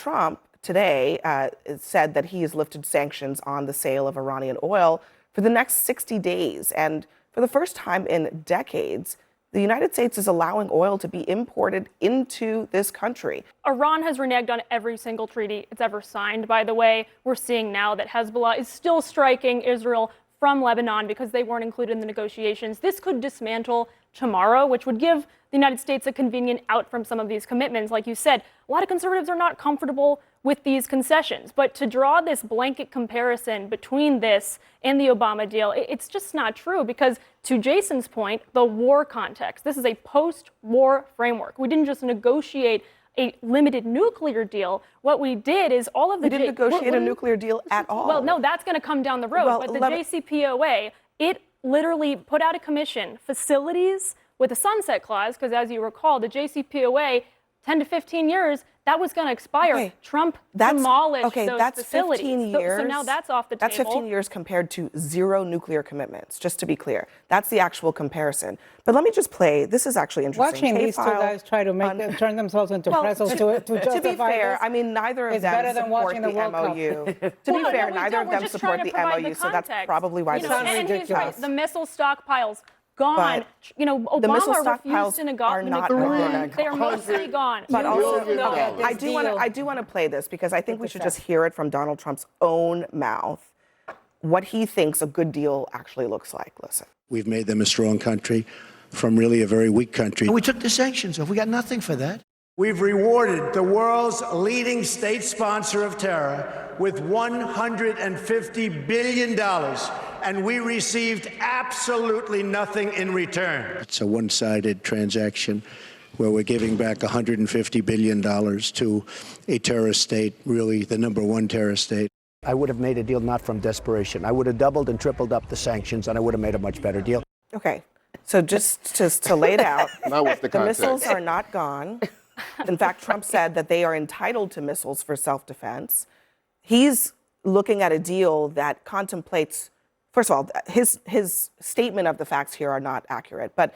Trump today said that he has lifted sanctions on the sale of Iranian oil for the next 60 days. And for the first time in decades, the United States is allowing oil to be imported into this country. Iran has reneged on every single treaty it's ever signed, by the way. We're seeing now that Hezbollah is still striking Israel from Lebanon because they weren't included in the negotiations. This could dismantle tomorrow, which would give the United States a convenient out from some of these commitments. Like you said, a lot of conservatives are not comfortable with these concessions. But to draw this blanket comparison between this and the Obama deal, it's just not true because, to Jason's point, the war context, this is a post-war framework. We didn't just negotiate a limited nuclear deal. What we did is all of the... We didn't negotiate a nuclear deal at all. Well, no, that's going to come down the road. Well, but the JCPOA, it literally put out a commission, facilities with a sunset clause, because as you recall, the JCPOA, 10 to 15 years, that was going to expire. Okay. Trump demolished those that's facilities. 15 years. So now that's off the That's table. 15 years compared to zero nuclear commitments, just to be clear. That's the actual comparison. But let me just play. This is actually interesting. Watching these two guys try to make them turn themselves into pretzels to justify to be fair, this, I mean, neither of it's them better than support watching the the World Cup. MOU. To be fair, neither of them support the MOU, so that's probably why this is and he's right. ridiculous. The missile stockpiles gone. But Obama missile refused stockpiles to are not agree. They are mostly gone. But also, okay, I do want to play this because I think we should just hear it from Donald Trump's own mouth, what he thinks a good deal actually looks like. Listen. We've made them a strong country from really a very weak country. We took the sanctions off. We got nothing for that. We've rewarded the world's leading state sponsor of terror with $150 billion, and we received absolutely nothing in return. It's a one-sided transaction where we're giving back $150 billion to a terrorist state, really the number one terrorist state. I would have made a deal not from desperation. I would have doubled and tripled up the sanctions, and I would have made a much better deal. Okay, so just to lay it out, Now what's the the context? missiles are not gone. In fact, Trump said that they are entitled to missiles for self-defense. He's looking at a deal that contemplates, first of all, his statement of the facts here are not accurate, but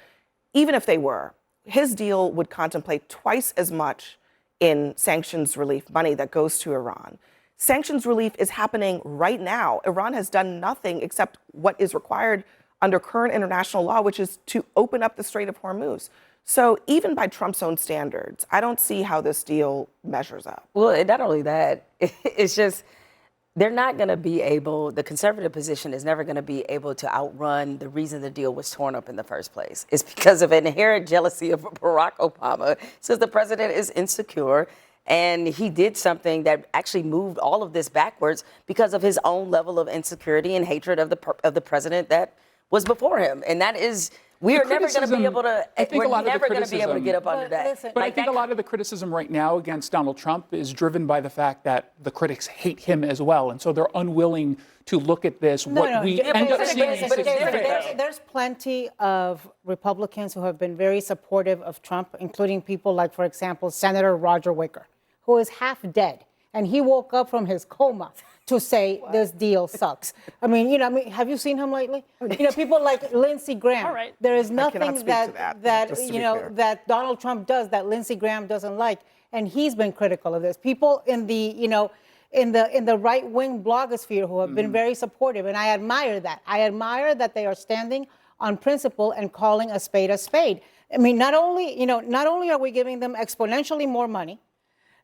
even if they were, his deal would contemplate twice as much in sanctions relief money that goes to Iran. Sanctions relief is happening right now. Iran has done nothing except what is required under current international law, which is to open up the Strait of Hormuz. So even by Trump's own standards, I don't see how this deal measures up. Well, not only that, it's just they're not going to be able, the conservative position is never going to be able to outrun the reason the deal was torn up in the first place. It's because of an inherent jealousy of Barack Obama, since the president is insecure. And he did something that actually moved all of this backwards because of his own level of insecurity and hatred of the president that was before him. And that is, we are never going to be able to, we're never going to be able to get up under that. But I think a lot of the criticism right now against Donald Trump is driven by the fact that the critics hate him as well. And so they're unwilling to look at this, we end up seeing in 60 days. There's plenty of Republicans who have been very supportive of Trump, including people like, for example, Senator Roger Wicker, who is half dead. And he woke up from his coma to say this deal sucks. I mean, have you seen him lately? People like Lindsey Graham. All right. There is nothing that that Donald Trump does that Lindsey Graham doesn't like, and he's been critical of this. People in the in the right-wing blogosphere who have been very supportive, and I admire that. I admire that they are standing on principle and calling a spade a spade. I mean, not only are we giving them exponentially more money,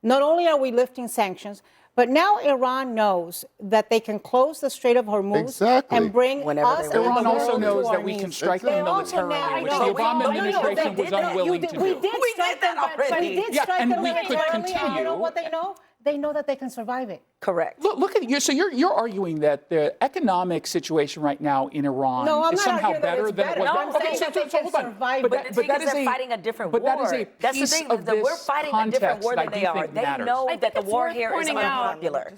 not only are we lifting sanctions, but now Iran knows that they can close the Strait of Hormuz and bring us and Iran the also world knows to that our we can knees. strike them militarily, which the Obama administration was unwilling to do. We did strike them militarily. continue. You know what they know? They know that they can survive it. Correct. Look at you. So you're arguing that the economic situation right now in Iran is somehow better than it was. I'm saying that they can survive. But the thing is they're fighting a different war. But that is a That's the piece thing. of this We're fighting a different war than they are. They know that the war here is unpopular.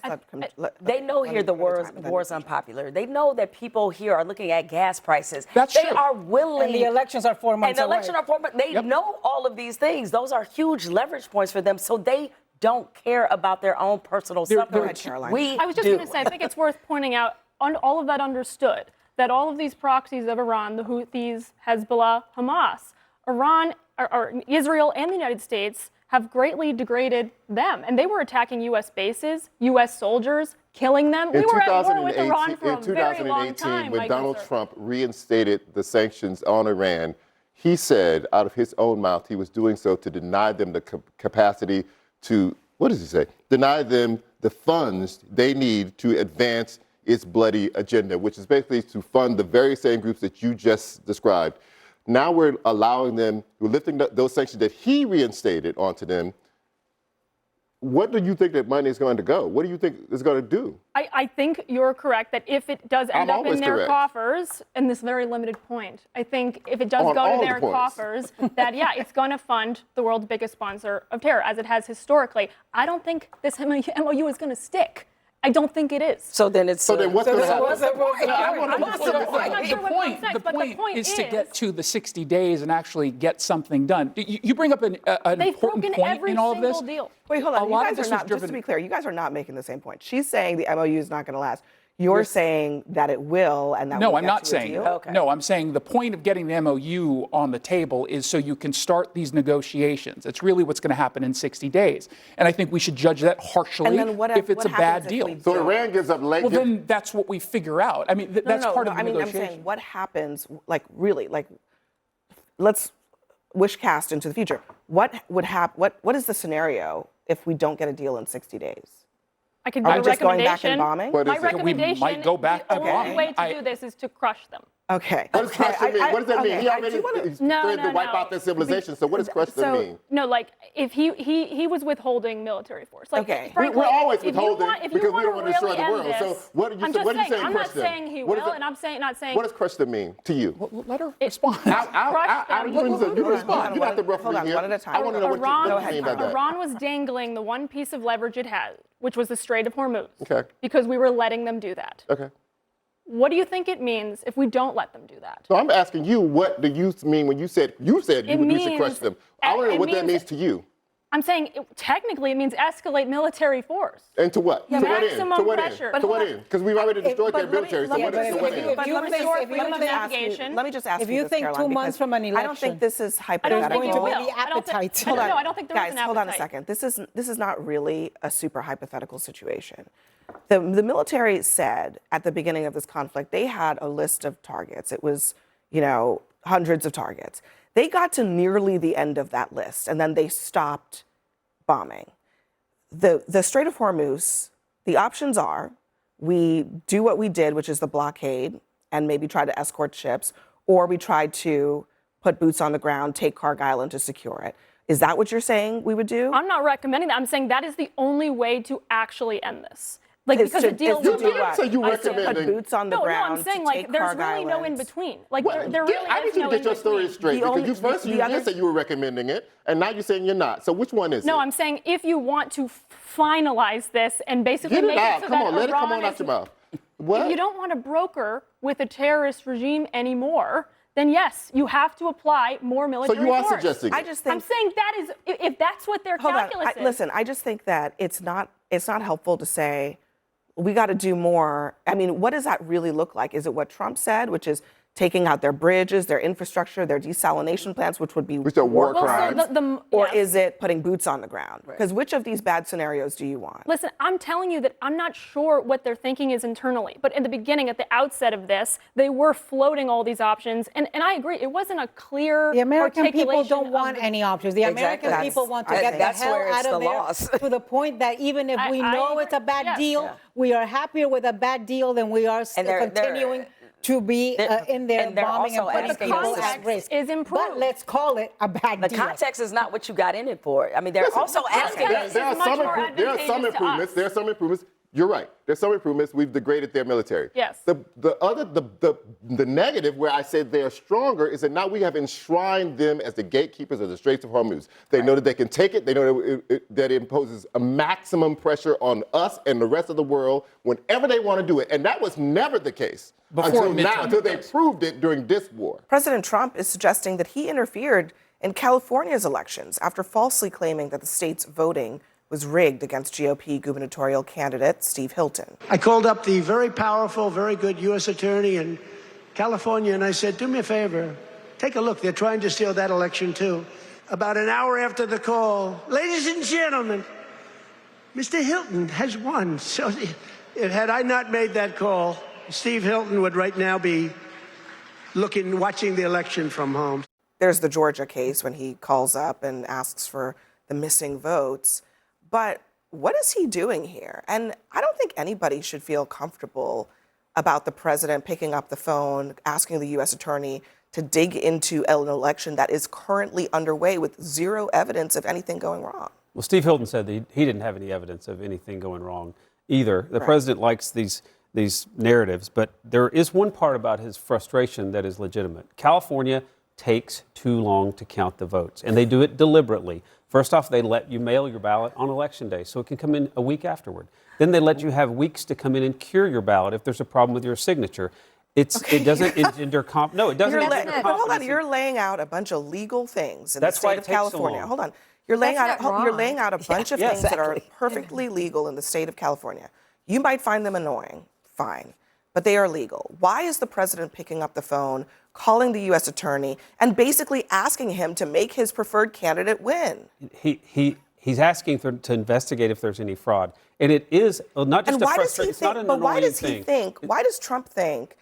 They know here the war is unpopular. They know that people here are looking at gas prices. That's they true. are willing. And the elections are 4 months away. And the elections are 4 months. They know all of these things. Those are huge leverage points for them. So they don't care about their own personal suffering. I was just going to say, I think it's worth pointing out, all of that understood, that all of these proxies of Iran, the Houthis, Hezbollah, Hamas, Iran, or Israel and the United States have greatly degraded them. And they were attacking U.S. bases, U.S. soldiers, killing them. We were at war with Iran for a very long time. When Donald Trump reinstated the sanctions on Iran, he said out of his own mouth he was doing so to deny them the capacity to, what does he say? Deny them the funds they need to advance its bloody agenda, which is basically to fund the very same groups that you just described. Now we're allowing them, we're lifting those sanctions that he reinstated onto them. What do you think that money is going to go? What do you think it's going to do? I think you're correct that if it does end up in their coffers, in this very limited point, I think if it does go to their coffers, that, yeah, it's going to fund the world's biggest sponsor of terror, as it has historically. I don't think this MOU is going to stick. I don't think it is. So then it's. So then what's going to happen? The point is to get to the 60 days and actually get something done. You bring up an important point in all of this. Deal. Wait, hold on. You guys are not, just to be clear, you guys are not making the same point. She's saying the MOU is not going to last. You're saying that it will, and that No, will I'm get not to a saying deal? that. Okay. No, I'm saying the point of getting the MOU on the table is so you can start these negotiations. It's really what's going to happen in 60 days. And I think we should judge that harshly And then if it's a bad deal. So Iran gives up late. Well, then that's what we figure out. I mean, that's part of the negotiation. I'm saying what happens, like really, like let's wish cast into the future. What would happen? What is the scenario if we don't get a deal in 60 days? I could Are give we a just going back recommendation. and bombing? My recommendation, We might go back the to only bombing. way to do this is to crush them. Okay. What does crush them mean? What does that mean? He already threatened to wipe No. out their civilization. So what does crush them mean? No, like if he was withholding military force. Like, Okay. frankly, We're always if you withholding want- if you because we don't wanna want to destroy really the world. end So this, what are you I'm just saying? saying, Crush I'm not them? saying he What is will, it- and I'm not saying. What does crush them mean to you? Well, let her respond. You don't respond. You don't have to reference Hold on, here. one at a time. I want to know what you mean by that. Iran was dangling the one piece of leverage it had, which was the Strait of Hormuz. Okay. Because we were letting them do that. Okay. What do you think it means if we don't let them do that? So I'm asking you, what do you mean when you said we should crush them? I want to know what that means to you. I'm saying technically it means escalate military force. And to what? Yeah, to what end? maximum To what pressure. end? To what end? Because we've already destroyed their But let me- military. So let me- what is to what end? But let me just ask If you you this, think Caroline, 2 months because from an I don't election, think this is I don't hypothetical. think it going to will. be the appetite. I don't think there is Guys, an appetite. hold on a second. This is not really a super hypothetical situation. The military said at the beginning of this conflict they had a list of targets. It was, hundreds of targets. They got to nearly the end of that list, and then they stopped bombing. The Strait of Hormuz, the options are we do what we did, which is the blockade, and maybe try to escort ships, or we try to put boots on the ground, take Cargill to secure it. Is that what you're saying we would do? I'm not recommending that. I'm saying that is the only way to actually end this. Like, Is because to- the deal is to will do be. what? So you Is to recommending- put boots on the No, ground. I'm saying to like take there's Cargill really no in Islands. between. Like Well, there really I need is you no to in get your story between. straight The because only- you first the you other- just said you were recommending it, and now you're saying you're not. So which one is it? No, I'm saying if you want to finalize this and basically Get make it out. so Come that on, let it come Iran on out is- your mouth. What? If you don't want to broker with a terrorist regime anymore, then yes, you have to apply more So military you are force. suggesting I it. just think. I'm saying that is if that's what their Hold on. calculus is. Listen, I just think that it's not helpful to say we got to do more. I mean, what does that really look like? Is it what Trump said, which is taking out their bridges, their infrastructure, their desalination plants, which would be Which are war Well, so crimes. or yes. is it putting boots on the ground? Because which of these bad scenarios do you want? Listen, I'm telling you that I'm not sure what their thinking is internally. But in the beginning, at the outset of this, they were floating all these options. And I agree, it wasn't a clear The American people articulation don't of want the- any options. The Exactly. American people want to I get think the that's hell where it's out of the there loss. to the point that even if we I know agree. it's a bad Yes. deal, Yeah. we are happier with a bad deal than we are still they're- continuing to be in there and they're bombing and also putting asking people us to- at risk. is improved. But let's call it a bad The deal. context is not what you got in it for. I mean, they're also asking context us. There are is much some more improvements. advantageous to There are some improvements. You're right. There's some improvements. We've degraded their military. Yes. The negative, where I said they are stronger, is that now we have enshrined them as the gatekeepers of the Straits of Hormuz. They know that they can take it. They know that it imposes a maximum pressure on us and the rest of the world whenever they want to do it. And that was never the case Before until now, midterm until they votes. proved it during this war. President Trump is suggesting that he interfered in California's elections after falsely claiming that the state's voting was rigged against GOP gubernatorial candidate Steve Hilton. I called up the very powerful, very good U.S. attorney in California, and I said, do me a favor, take a look. They're trying to steal that election, too. about an hour after the call, ladies and gentlemen, Mr. Hilton has won. So had I not made that call, Steve Hilton would right now be watching the election from home. There's the Georgia case when he calls up and asks for the missing votes. But what is he doing here? And I don't think anybody should feel comfortable about the president picking up the phone, asking the U.S. attorney to dig into an election that is currently underway with zero evidence of anything going wrong. Well, Steve Hilton said that he didn't have any evidence of anything going wrong either. The president likes these narratives, but there is one part about his frustration that is legitimate. California takes too long to count the votes, and they do it deliberately. First off, they let you mail your ballot on Election Day, so it can come in a week afterward. Then they let you have weeks to come in and cure your ballot if there's a problem with your signature. It doesn't engender no, it doesn't engender confidence. But hold on, you're laying out a bunch of legal things in the That's why state it of takes so California. long. Hold on. You're laying That's out a bunch of things that are perfectly legal in the state of California. You might find them annoying, fine, but they are legal. Why is the president picking up the phone, calling the U.S. attorney, and basically asking him to make his preferred candidate win? He's asking to investigate if there's any fraud, and it is not just And a why does frustration. he It's not think? an But why annoying does he thing. think? Why does Trump think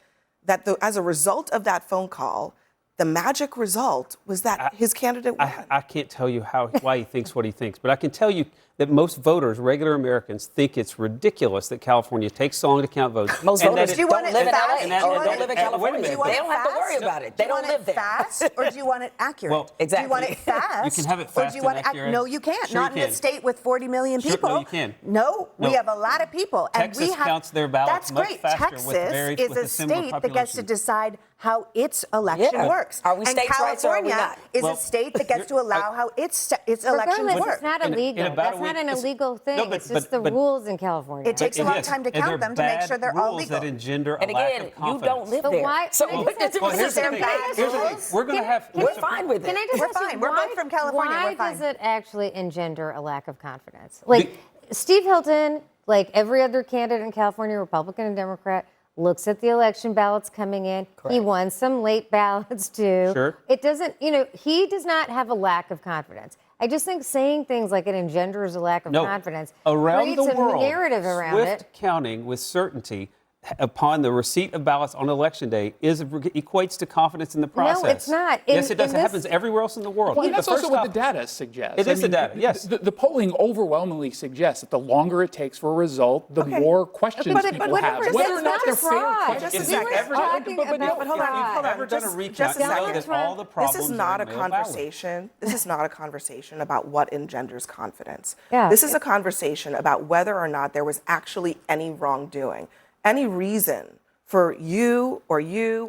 that as a result of that phone call, the magic result was that his candidate won? I can't tell you why he thinks what he thinks, but I can tell you that most voters, regular Americans, think it's ridiculous that California takes so long to count votes. Most and that voters it- don't live in LA and that- or and don't live in that- California. wait a minute. They don't have to worry about it. They don't live there. Fast, or do you want it accurate? Well, Do you want it exactly. fast? You can have it Or fast do you want and it accurate. No, you can't. Sure you Not in a can. state with 40 million Sure, people. no, you can. No, we No. have a lot of people. And Texas we have, counts their ballots that's much great. faster Texas with is a a similar state that gets to population. decide how its election Yeah. works. Are we and states' rights or are we California not? is Well, a state that gets to allow how its elections Regardless, work. it's not In illegal. about That's a not week, an it's- illegal thing. No, but- it's just but- the rules in California. It takes a long Yes, time to and count they're them to make bad sure they're all rules legal. that engender And a lack again, of you confidence. don't live But there. why- So can I what just does ask- it Here's the thing. Here's the thing. We're going to have. We're fine with Can I it. just We're ask you, fine. We're both from California. Why We're fine. does it actually engender a lack of confidence? Like Steve Hilton, like every other candidate in California, Republican and Democrat, looks at the election ballots coming in. He won some late ballots too. Sure. It doesn't, he does not have a lack of confidence. I just think saying things like it engenders a lack of confidence around creates the world, a narrative around swift it. counting with certainty upon the receipt of ballots on Election Day equates to confidence in the process. it's not. Yes, it does. In It this- happens everywhere else in the world. Well, that's also First what off, the data suggests. It is the data, yes. The polling overwhelmingly suggests that the longer it takes for a result, the more questions But people whatever, have. that's Whether or not not they're fair fraud. questions. Just a We second. were talking but about But hold on, fraud. hold on. Ever done a recount, just a you know second. that all the problems This is not are a in mail ballot. conversation. This is not a conversation about what engenders confidence. Yeah. This is a conversation about whether or not there was actually any wrongdoing, any reason for you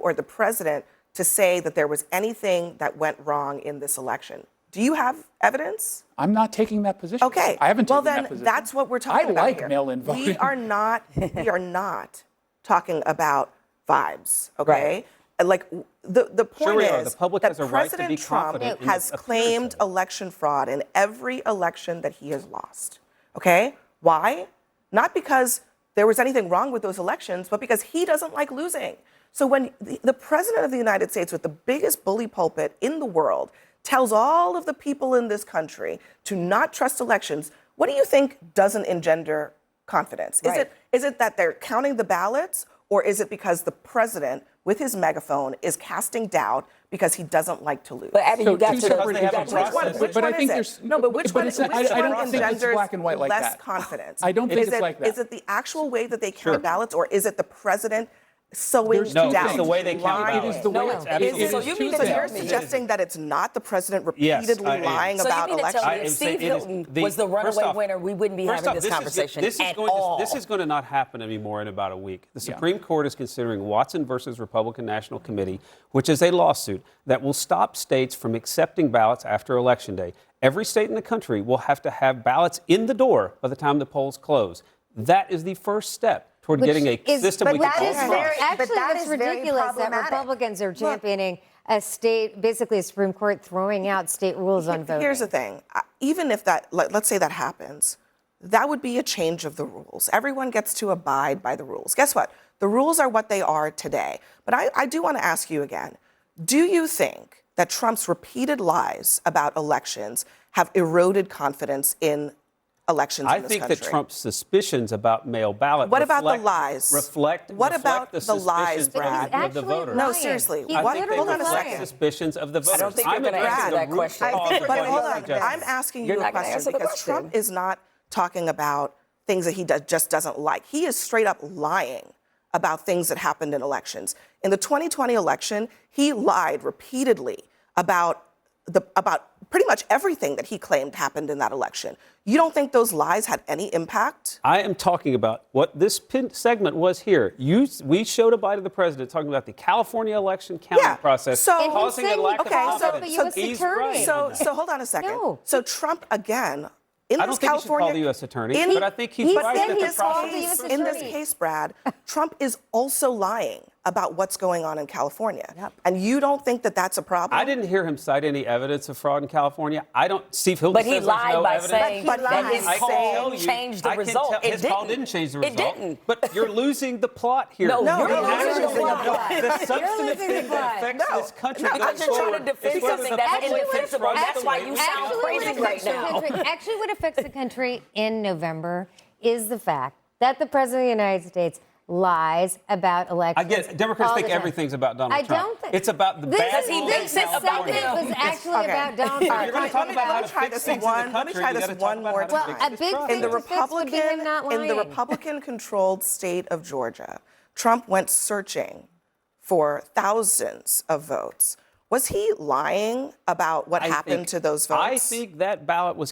or the president to say that there was anything that went wrong in this election. Do you have evidence? I'm not taking that position. Okay. I haven't well, taken then that position. that's what we're talking about I like here. mail-in voting. We are not talking about vibes, okay? Like the point Sure we are. is The public that has a right to be President Trump confident in has the appearance claimed of it. election fraud in every election that he has lost. Okay? Why? Not because there was anything wrong with those elections, but because he doesn't like losing. So when the president of the United States, with the biggest bully pulpit in the world, tells all of the people in this country to not trust elections, what do you think doesn't engender confidence? Right. Is it that they're counting the ballots, or is it because the president, with his megaphone, is casting doubt because he doesn't like to lose? But Abby, you got two to separate- the, they you have got a to process. Which But I one think is there's- it? No, but which but one, it's- which I don't one think it's engenders black and white like less that. confidence? I don't think Is it's it- like that. Is it the actual way that they Sure. count ballots, or is it the president sowing There's No, doubt? it's the way they count lying? ballots. It is the way- it's it absolutely. is So you mean to So tell you're me- suggesting that it's not the president Yes, repeatedly I am. lying So about you mean to tell elections? me I if am Steve saying it is Hilton the- was the first runaway off- winner, we wouldn't be first having off, this conversation at going all. this is going to not happen anymore in about a week. The Supreme Court is considering Watson versus Republican National Committee, which is a lawsuit that will stop states from accepting ballots after Election Day. Every state in the country will have to have ballots in the door by the time the polls close. That is the first step toward getting a system we can that all is trust. very- Actually, but that it's is very ridiculous that problematic. Republicans are championing a state, basically a Supreme Court throwing out state rules on voting. Here's the thing. Even if that, let's say that happens, that would be a change of the rules. Everyone gets to abide by the rules. Guess what? The rules are what they are today. But I do want to ask you again, do you think that Trump's repeated lies about elections have eroded confidence in elections I in this think country. that Trump's suspicions about mail ballot What about the lies? reflect about the the lies, suspicions Brad? of the Actually voters. No, lying. seriously. He's I What? think they Hold on a reflect second. suspicions of the voters. don't think you're I'm gonna addressing answer the that root question. cause of But what hold he's on, suggesting. I'm asking You're you a not gonna question answer the because question. Trump is not talking about things that he just doesn't like. He is straight up lying about things that happened in elections. In the 2020 election, he lied repeatedly about pretty much everything that he claimed happened in that election. You don't think those lies had any impact? I am talking about what this segment was here. We showed a bite of the president talking about the California election counting process, So- And he causing said a he lack of called up confidence. the U.S. He's attorney. right. So hold on a second. No. So Trump again in I this don't think you should California call the U.S. attorney, in- but I think he's He right said that he the called the process. U.S. in this attorney. case, Brad, Trump is also lying about what's going on in California. And you don't think that that's a problem? I didn't hear him cite any evidence of fraud in California. Steve Hilton But he says there's lied no by evidence. saying But that he his lied. call changed the I can result. tell- It his call didn't. didn't change the It result. didn't. But you're losing the plot here. No, No, you're you're losing losing the the plot. plot. The substantive losing the thing that plot. affects No. this country No, going Because you're trying to forward defend is whether something the that's public indefensible. trusts That's the why way you we sound vote. crazy right now. Actually, what affects the country in November is the fact that the president of the United States lies about elections. I get it. Democrats all think the time. everything's about Donald I Trump. don't think It's about the this bad is, rules this in California. segment was actually Okay. about Donald If Trump. you're going to talk about how to try fix this things in the one- let me country, try you this got to talk one about more how to Well, fix a this big process. in the thing to fix would be him not lying. Republican-controlled state of Georgia, Trump went searching for thousands of votes. Was he lying about what happened to those votes? I think that ballot was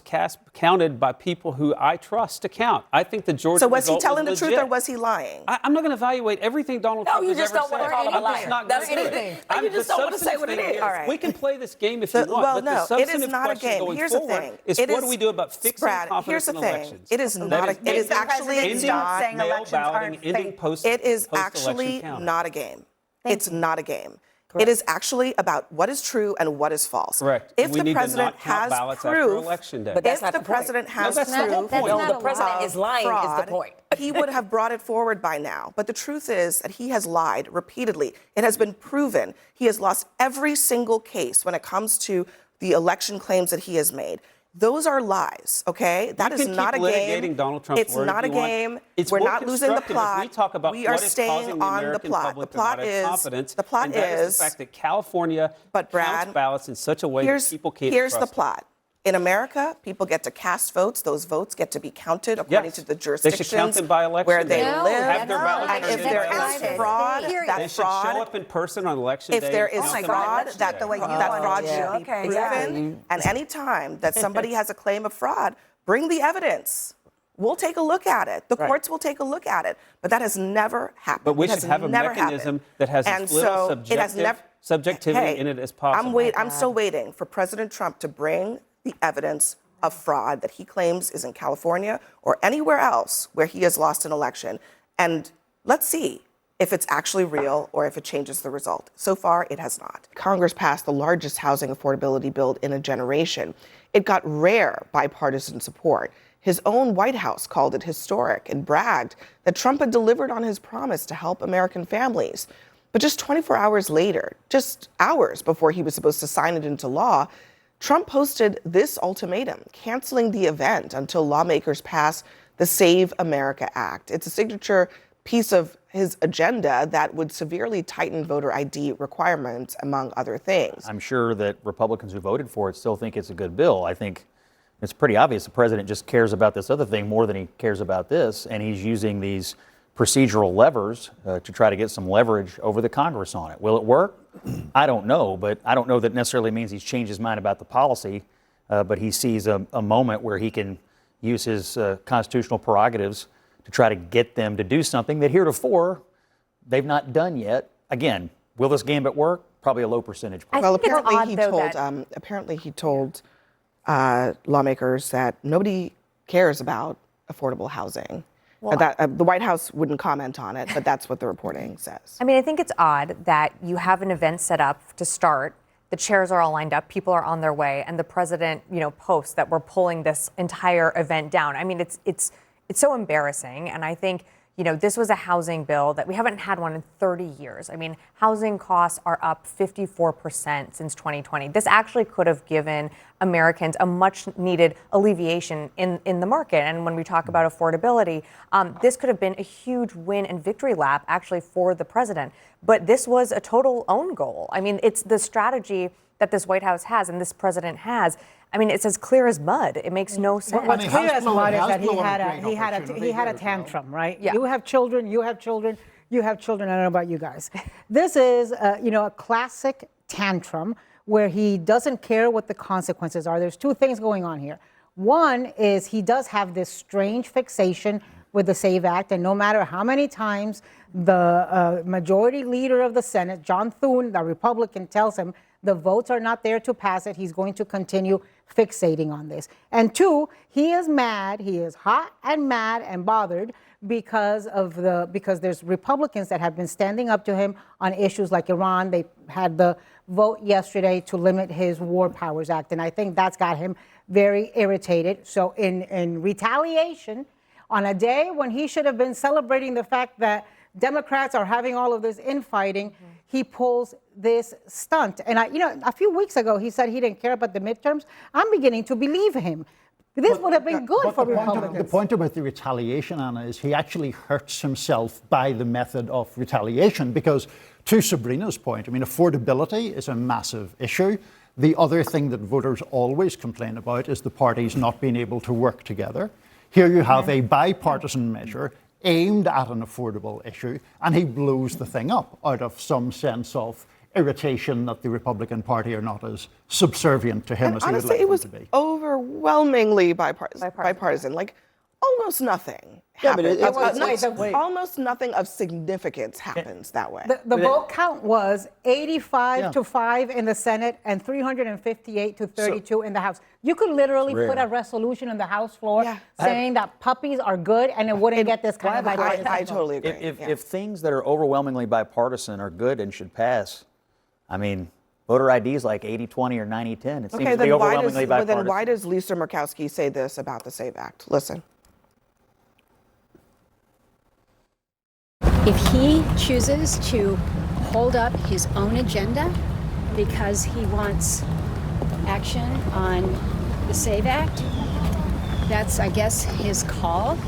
counted by people who I trust to count. I think the Georgia So was he result telling the was truth legit. or was he lying? I'm not going to evaluate everything Donald No, Trump you has just ever don't want to said. call him a I'm just liar. not That's going to do anything. it. You just The don't want to say what it substantive is. thing All right. We can play this game if you want, Well, but the no, it is substantive not a question game. going Here's the forward thing. is It what is- do we do about fixing Brad, confidence here's the in thing. elections? It is That not a- is it is ending- actually ending not- saying mail elections balloting, aren't ending fake. post- It is post-election actually counting. not a game. It's not a game. It is actually about what is true and what is false. Correct. If We the need to president not count has ballots after proof, Election Day. But that's if not the the point. president has that's not the proof point. No, not the a president lie. is lying is the fraud, point. he would have brought it forward by now. But the truth is that he has lied repeatedly. It has been proven. He has lost every single case when it comes to the election claims that he has made. Those are lies, okay? That You is can not a keep game. litigating Donald Trump's It's word not a if you want. game. It's We're more not losing the constructive if plot. we talk about We are what is staying causing the on the American plot. public The plot to not have is confidence. the plot and that is is the fact that California But Brad, counts ballots in such a way that people can't here's the trust it. plot. In America, people get to cast votes. Those votes get to be counted according Yes. to the They jurisdictions should count them by election where day. they No, live. Have their ballots And turned if in there by is election day. fraud, Period. that They should fraud, show up in person on election if day. there and is count them fraud, by that the way you that want fraud it. should Yeah. be Okay, proven. exactly. And any time that somebody has a claim of fraud, bring the evidence. We'll take a look at it. The courts will take a look at it. But that has never happened. But we It has should have a never mechanism happened. that has And as little so it has subjectivity Hey, in it as possible. I'm still waiting for President Trump to bring the evidence of fraud that he claims is in California or anywhere else where he has lost an election. And let's see if it's actually real or if it changes the result. So far, it has not. Congress passed the largest housing affordability bill in a generation. It got rare bipartisan support. His own White House called it historic and bragged that Trump had delivered on his promise to help American families. But just 24 hours later, just hours before he was supposed to sign it into law, Trump posted this ultimatum, canceling the event until lawmakers pass the Save America Act. It's a signature piece of his agenda that would severely tighten voter ID requirements, among other things. I'm sure that Republicans who voted for it still think it's a good bill. I think it's pretty obvious the president just cares about this other thing more than he cares about this, and he's using these procedural levers to try to get some leverage over the Congress on it. Will it work? I don't know, but I don't know that necessarily means he's changed his mind about the policy, but he sees a moment where he can use his constitutional prerogatives to try to get them to do something that heretofore they've not done yet. Again, will this gambit work? Probably a low percentage. Well, apparently he told lawmakers that nobody cares about affordable housing. The White House wouldn't comment on it, but that's what the reporting says. I mean, I think it's odd that you have an event set up to start. The chairs are all lined up, people are on their way, and the president, posts that we're pulling this entire event down. I mean, it's so embarrassing, and I think, this was a housing bill that we haven't had one in 30 years. I mean, housing costs are up 54% since 2020. This actually could have given Americans a much needed alleviation in the market. And when we talk about affordability, this could have been a huge win and victory lap actually for the president. But this was a total own goal. I mean, it's the strategy that this White House has and this president has. I mean, it's as clear as mud. It makes no sense. What's clear as mud is that he had a tantrum, right? Yeah. You have children. You have children. You have children. I don't know about you guys. This is, a classic tantrum where he doesn't care what the consequences are. There's two things going on here. One is he does have this strange fixation with the SAVE Act, and no matter how many times the majority leader of the Senate, John Thune, the Republican, tells him the votes are not there to pass it, he's going to continue fixating on this. And two, he is mad, he is hot and mad and bothered because there's Republicans that have been standing up to him on issues like Iran. They had the vote yesterday to limit his War Powers Act, and I think that's got him very irritated. So in retaliation, on a day when he should have been celebrating the fact that Democrats are having all of this infighting, he pulls this stunt. And a few weeks ago, he said he didn't care about the midterms. I'm beginning to believe him. This would have been good for Republicans. The point about the retaliation, Anna, is he actually hurts himself by the method of retaliation because, to Sabrina's point, I mean, affordability is a massive issue. The other thing that voters always complain about is the parties not being able to work together. Here you have a bipartisan measure aimed at an affordable issue, and he blows the thing up out of some sense of irritation that the Republican Party are not as subservient to him as he would like them to be. Overwhelmingly bipartisan. Like almost nothing happened. Almost nothing of significance happens that way. The vote count was 85 to 5 in the Senate and 358 to 32 in the House. You could literally put a resolution on the House floor saying that puppies are good and it wouldn't get this kind of bipartisan. I totally agree. If things that are overwhelmingly bipartisan are good and should pass, I mean, voter ID is like 80-20 or 90-10. It seems to be overwhelmingly bipartisan. Then why does Lisa Murkowski say this about the SAVE Act? Listen. If he chooses to hold up his own agenda because he wants action on the SAVE Act, that's, I guess, his call.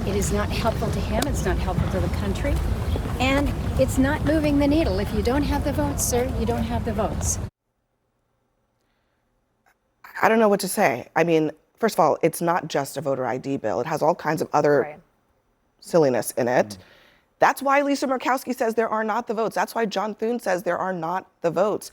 It is not helpful to him. It's not helpful to the country. And it's not moving the needle. If you don't have the votes, sir, you don't have the votes. I don't know what to say. I mean, first of all, it's not just a voter ID bill. It has all kinds of other silliness in it. That's why Lisa Murkowski says there are not the votes. That's why John Thune says there are not the votes.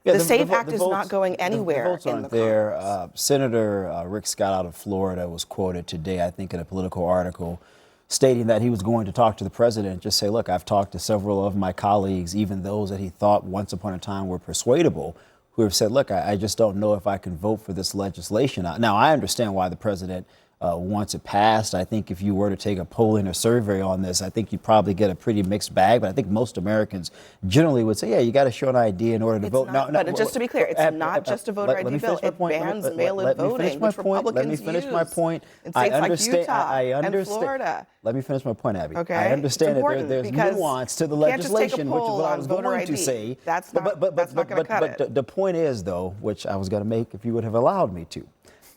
The SAVE Act is not going anywhere. The votes aren't there. Senator Rick Scott out of Florida was quoted today, I think, in a Politico article, stating that he was going to talk to the president and just say, look, I've talked to several of my colleagues, even those that he thought once upon a time were persuadable, who have said, look, I just don't know if I can vote for this legislation. Now, I understand why the president wants it passed. I think if you were to take a polling or survey on this, I think you'd probably get a pretty mixed bag. But I think most Americans generally would say, yeah, you got to show an ID in order to vote. But just to be clear, it's not just a voter ID bill. It bans mail-in voting, which Republicans Let me finish my point. In states like Utah and Florida. Let me finish my point, Abby. Okay. I understand that there's nuance to the legislation, which is what I was going to say. That's not going to cut it. But the point is, though, which I was going to make if you would have allowed me to,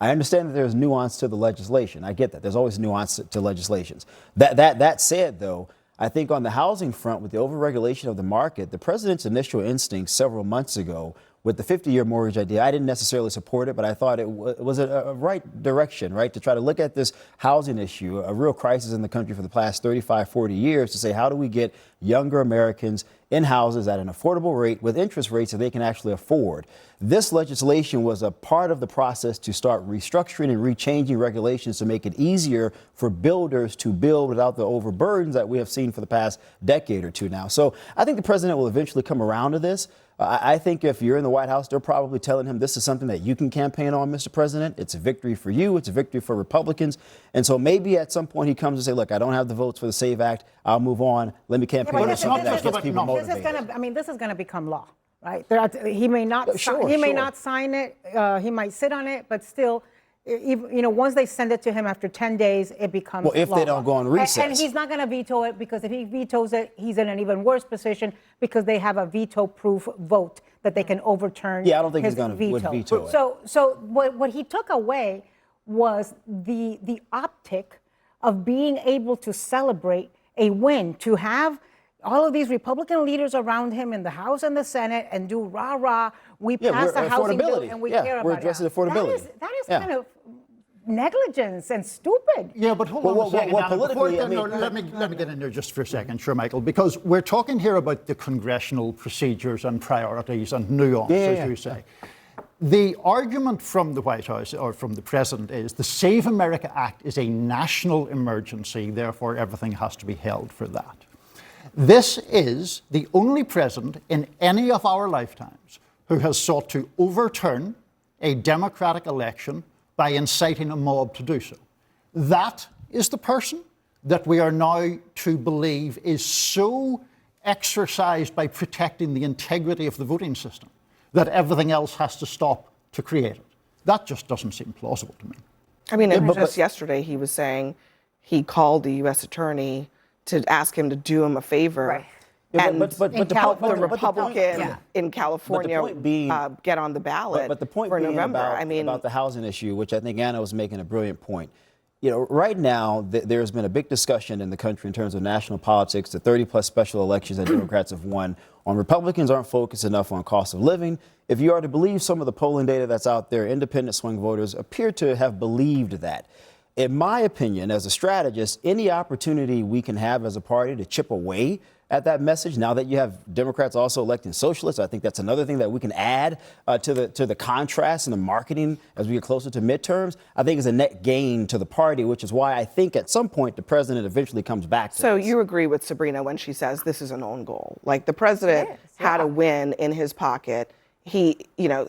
I understand that there's nuance to the legislation. I get that. There's always nuance to legislations. That said, though, I think on the housing front, with the overregulation of the market, the president's initial instinct several months ago with the 50-year mortgage idea, I didn't necessarily support it, but I thought it was a right direction, right, to try to look at this housing issue, a real crisis in the country for the past 35, 40 years, to say, how do we get younger Americans in houses at an affordable rate with interest rates that they can actually afford? This legislation was a part of the process to start restructuring and rechanging regulations to make it easier for builders to build without the overburdens that we have seen for the past decade or two now. So I think the president will eventually come around to this. I think if you're in the White House, they're probably telling him this is something that you can campaign on, Mr. President. It's a victory for you. It's a victory for Republicans. And so maybe at some point he comes and say, look, I don't have the votes for the SAVE Act. I'll move on. Let me campaign on something that gets people motivated. This is going to become law, right? He may not. He may not sign it. He might sit on it, but still, once they send it to him after 10 days, it becomes Well, if they law. don't go on recess. And he's not going to veto it, because if he vetoes it, he's in an even worse position, because they have a veto-proof vote that they can overturn. Yeah, I don't think his he's going to veto it. So what he took away was the optic of being able to celebrate a win, to have all of these Republican leaders around him in the House and the Senate and do rah-rah, we passed the housing bill and we care about it. We're addressing affordability. That is kind of negligence and stupid. Yeah, but hold on a second. Anna, let me get in there just for a second, sure, Michael, because we're talking here about the congressional procedures and priorities and nuance, as you say. The argument from the White House or from the president is the Save America Act is a national emergency, therefore everything has to be held for that. This is the only president in any of our lifetimes who has sought to overturn a democratic election by inciting a mob to do so. That is the person that we are now to believe is so exercised by protecting the integrity of the voting system that everything else has to stop to create it. That just doesn't seem plausible to me. I mean, just yesterday he was saying he called the U.S. attorney to ask him to do him a favor. Right. And the help the Republican in California get on the ballot but the point for being November. About the housing issue, which I think Anna was making a brilliant point. Right now, there's been a big discussion in the country in terms of national politics, the 30-plus special elections that Democrats have won, on Republicans aren't focused enough on cost of living. If you are to believe some of the polling data that's out there, independent swing voters appear to have believed that. In my opinion, as a strategist, any opportunity we can have as a party to chip away at that message, now that you have Democrats also electing socialists, I think that's another thing that we can add to the contrast and the marketing as we get closer to midterms, I think is a net gain to the party, which is why I think at some point the president eventually comes back to So this. you agree with Sabrina when she says this is an own goal? Like, the president had a win in his pocket. He,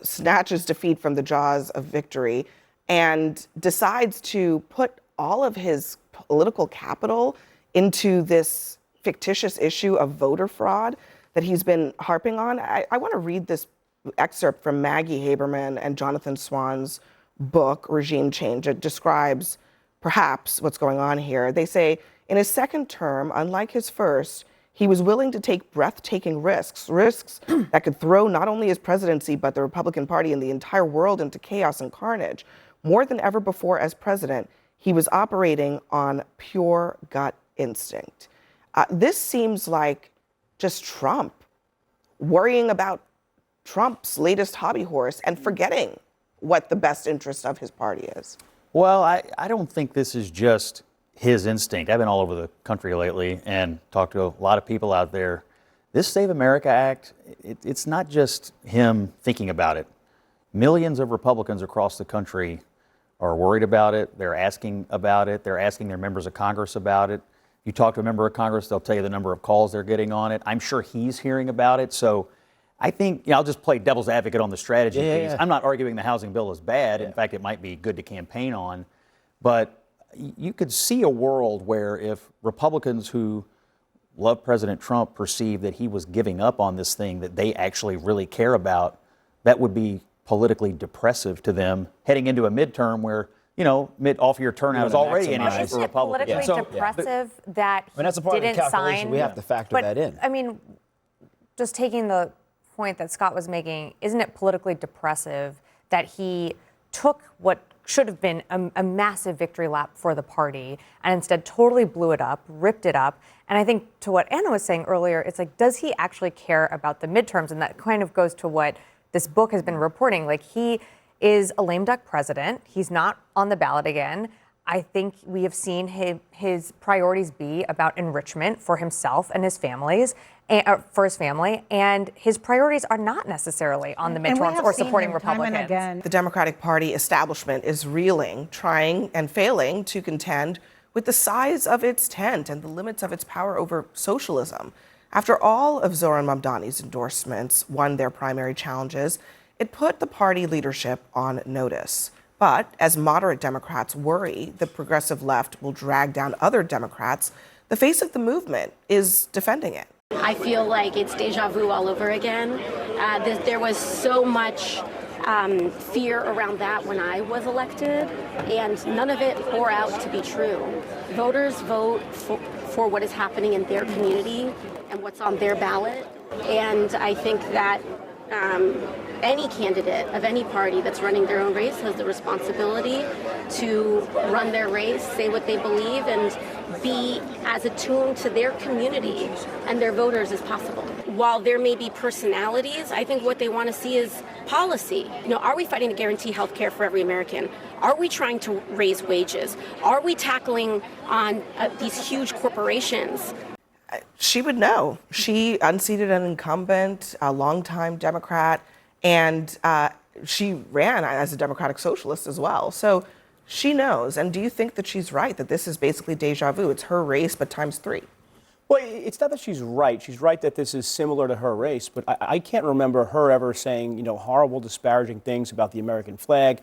snatches defeat from the jaws of victory and decides to put all of his political capital into this fictitious issue of voter fraud that he's been harping on. I want to read this excerpt from Maggie Haberman and Jonathan Swan's book, Regime Change. It describes perhaps what's going on here. They say, in his second term, unlike his first, he was willing to take breathtaking risks that could throw not only his presidency, but the Republican Party and the entire world into chaos and carnage. More than ever before as president, he was operating on pure gut instinct. This seems like just Trump worrying about Trump's latest hobby horse and forgetting what the best interest of his party is. Well, I don't think this is just his instinct. I've been all over the country lately and talked to a lot of people out there. This Save America Act, it's not just him thinking about it. Millions of Republicans across the country are worried about it. They're asking about it. They're asking their members of Congress about it. You talk to a member of Congress, they'll tell you the number of calls they're getting on it. I'm sure he's hearing about it. So I think, I'll just play devil's advocate on the strategy piece. I'm not arguing the housing bill is bad. In fact, it might be good to campaign on. But you could see a world where if Republicans who love President Trump perceive that he was giving up on this thing that they actually really care about, that would be politically depressive to them heading into a midterm where off-year turnout is already an issue for Republicans. Isn't it politically depressive that he that's a part of the didn't calculation. sign? We have to factor that in. I mean, just taking the point that Scott was making, isn't it politically depressive that he took what should have been a massive victory lap for the party and instead totally blew it up, ripped it up? And I think to what Anna was saying earlier, it's like, does he actually care about the midterms? And that kind of goes to what this book has been reporting. Like, he is a lame duck president. He's not on the ballot again. I think we have seen his priorities be about enrichment for himself and his families, for his family, and his priorities are not necessarily on the midterms or supporting Republicans. The Democratic Party establishment is reeling, trying and failing to contend with the size of its tent and the limits of its power over socialism. After all of Zohran Mamdani's endorsements won their primary challenges, it put the party leadership on notice. But as moderate Democrats worry the progressive left will drag down other Democrats, the face of the movement is defending it. I feel like it's deja vu all over again. There was so much fear around that when I was elected, and none of it bore out to be true. Voters vote for what is happening in their community and what's on their ballot, and I think that any candidate of any party that's running their own race has the responsibility to run their race, say what they believe, and be as attuned to their community and their voters as possible. While there may be personalities, I think what they want to see is policy. Are we fighting to guarantee health care for every American? Are we trying to raise wages? Are we tackling on these huge corporations? She would know. She unseated an incumbent, a longtime Democrat, and she ran as a Democratic Socialist as well. So she knows. And do you think that she's right, that this is basically deja vu? It's her race, but times 3. Well, it's not that she's right. She's right that this is similar to her race, but I can't remember her ever saying, horrible, disparaging things about the American flag,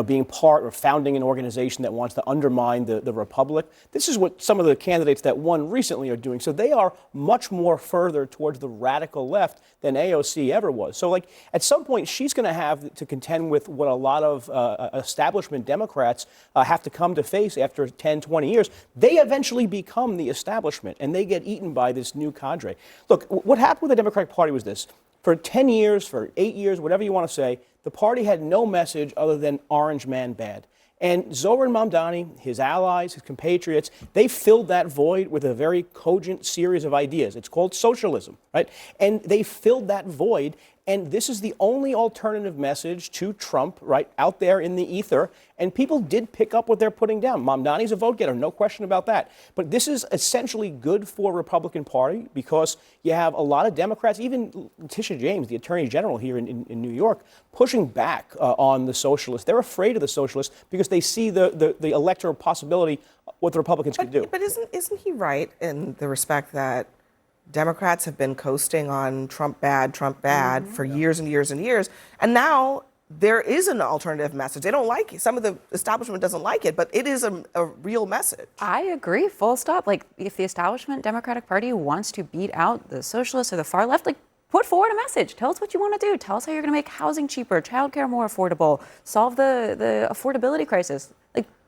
being part or founding an organization that wants to undermine the republic. This is what some of the candidates that won recently are doing. So they are much more further towards the radical left than AOC ever was. So, at some point, she's going to have to contend with what a lot of establishment Democrats have to come to face after 10, 20 years. They eventually become the establishment, and they get eaten by this new cadre. Look, what happened with the Democratic Party was this. For 10 years, for 8 years, whatever you want to say, the party had no message other than Orange Man bad. And Zohran Mamdani, his allies, his compatriots, they filled that void with a very cogent series of ideas. It's called socialism, right? And they filled that void. And this is the only alternative message to Trump, right, out there in the ether. And people did pick up what they're putting down. Mamdani's a vote getter, no question about that. But this is essentially good for Republican Party because you have a lot of Democrats, even Letitia James, the Attorney General here in New York, pushing back on the socialists. They're afraid of the socialists because they see the electoral possibility what the Republicans could do. But isn't he right in the respect that Democrats have been coasting on Trump bad for years and years and years. And now there is an alternative message. They don't like it. Some of the establishment doesn't like it, but it is a real message. I agree, full stop. If the establishment Democratic Party wants to beat out the socialists or the far left, put forward a message. Tell us what you want to do. Tell us how you're going to make housing cheaper, childcare more affordable, solve the affordability crisis.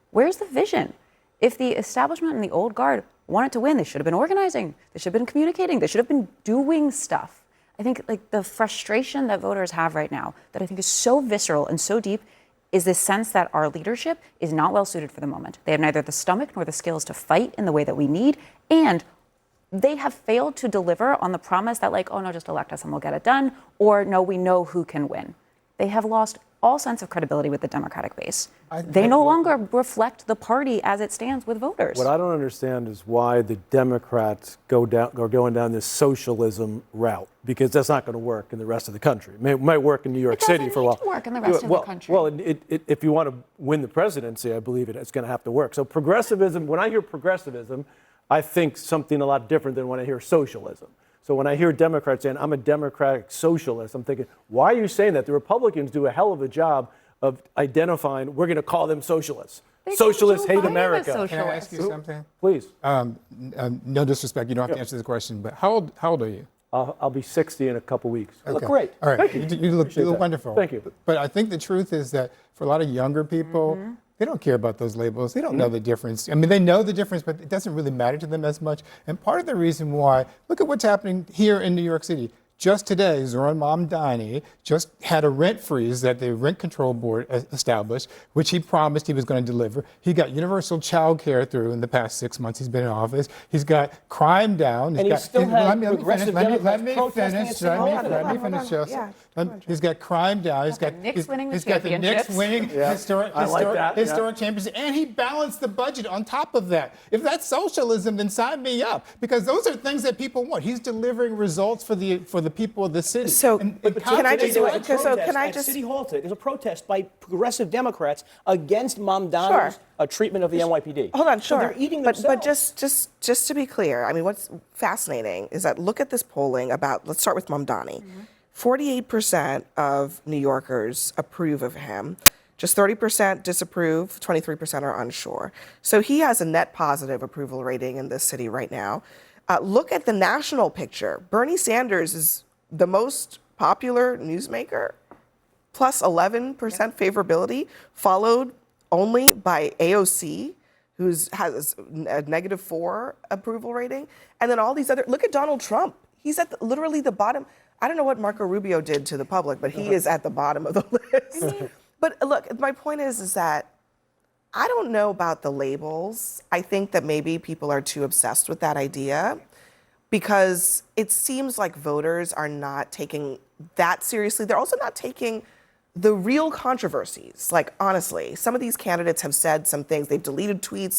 Where's the vision? If the establishment and the old guard wanted to win, they should have been organizing. They should have been communicating. They should have been doing stuff. I think the frustration that voters have right now that I think is so visceral and so deep is this sense that our leadership is not well suited for the moment. They have neither the stomach nor the skills to fight in the way that we need. And they have failed to deliver on the promise that oh no, just elect us and we'll get it done. Or no, we know who can win. They have lost all sense of credibility with the Democratic base. They no longer reflect the party as it stands with voters. What I don't understand is why the Democrats are going down this socialism route, because that's not going to work in the rest of the country. It might work in New York City for a while. It doesn't work in the rest of the country. Well, if you want to win the presidency, I believe it's going to have to work. So progressivism, when I hear progressivism, I think something a lot different than when I hear socialism. So when I hear Democrats saying, I'm a democratic socialist, I'm thinking, why are you saying that? The Republicans do a hell of a job of identifying, we're going to call them socialists. Socialists hate America. Can I ask you something? Please. No disrespect, you don't have to answer this question, but how old are you? I'll be 60 in a couple weeks. Okay. Look great. All right. Thank you. You look wonderful. Thank you. But I think the truth is that for a lot of younger people, they don't care about those labels. They don't know the difference. I mean, they know the difference, but it doesn't really matter to them as much. And part of the reason why, look at what's happening here in New York City. Just today, Zohran Mamdani just had a rent freeze that the Rent Control Board established, which he promised he was going to deliver. He got universal child care through in the past 6 months he's been in office. He's got crime down. And he still has progressive Democrats Let me protesting. finish. He's got crime down. He's got the Knicks winning historic championships, and he balanced the budget on top of that. If that's socialism, then sign me up, because those are things that people want. He's delivering results for the people of the city. So can I just at City Hall today, there's a protest by progressive Democrats against Mamdani's treatment of the NYPD. Hold on, So sure. they're eating but themselves. just to be clear, I mean, what's fascinating is that look at this polling about, let's start with Mamdani. 48% of New Yorkers approve of him. Just 30% disapprove, 23% are unsure. So he has a net positive approval rating in this city right now. Look at the national picture. Bernie Sanders is the most popular newsmaker. plus 11% favorability, followed only by AOC, who has a -4 approval rating. And then all these other, look at Donald Trump. He's at literally the bottom. I don't know what Marco Rubio did to the public, but he is at the bottom of the list. But look, my point is that I don't know about the labels. I think that maybe people are too obsessed with that idea because it seems like voters are not taking that seriously. They're also not taking the real controversies. Like, honestly, some of these candidates have said some things. They've deleted tweets.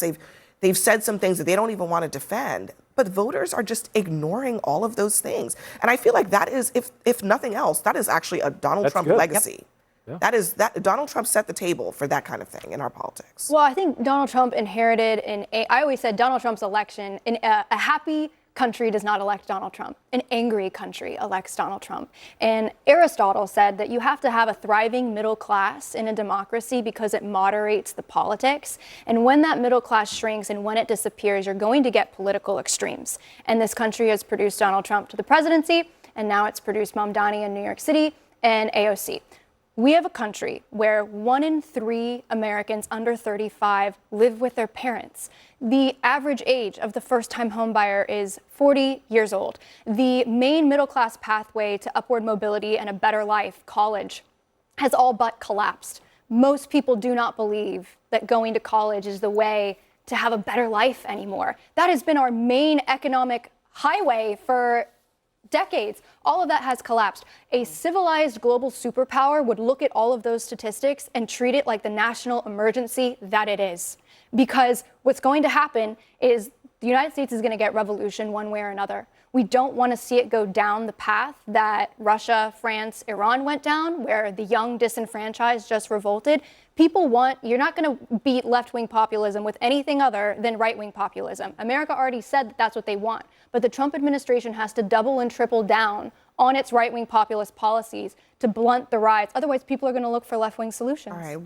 They've said some things that they don't even want to defend. But voters are just ignoring all of those things. And I feel like that is, if nothing else, that is actually a Donald Trump legacy. Yep. That Donald Trump set the table for that kind of thing in our politics. Well, I think Donald Trump inherited I always said Donald Trump's election, a happy country does not elect Donald Trump. An angry country elects Donald Trump. And Aristotle said that you have to have a thriving middle class in a democracy because it moderates the politics. And when that middle class shrinks and when it disappears, you're going to get political extremes. And this country has produced Donald Trump to the presidency, and now it's produced Mamdani in New York City and AOC. We have a country where 1 in 3 Americans under 35 live with their parents. The average age of the first-time homebuyer is 40 years old. The main middle-class pathway to upward mobility and a better life, college, has all but collapsed. Most people do not believe that going to college is the way to have a better life anymore. That has been our main economic highway for decades. All of that has collapsed. A civilized global superpower would look at all of those statistics and treat it like the national emergency that it is. Because what's going to happen is the United States is going to get revolution one way or another. We don't want to see it go down the path that Russia, France, Iran went down, where the young disenfranchised just revolted. You're not going to beat left-wing populism with anything other than right-wing populism. America already said that that's what they want. But the Trump administration has to double and triple down on its right-wing populist policies to blunt the rise. Otherwise, people are going to look for left-wing solutions. All right.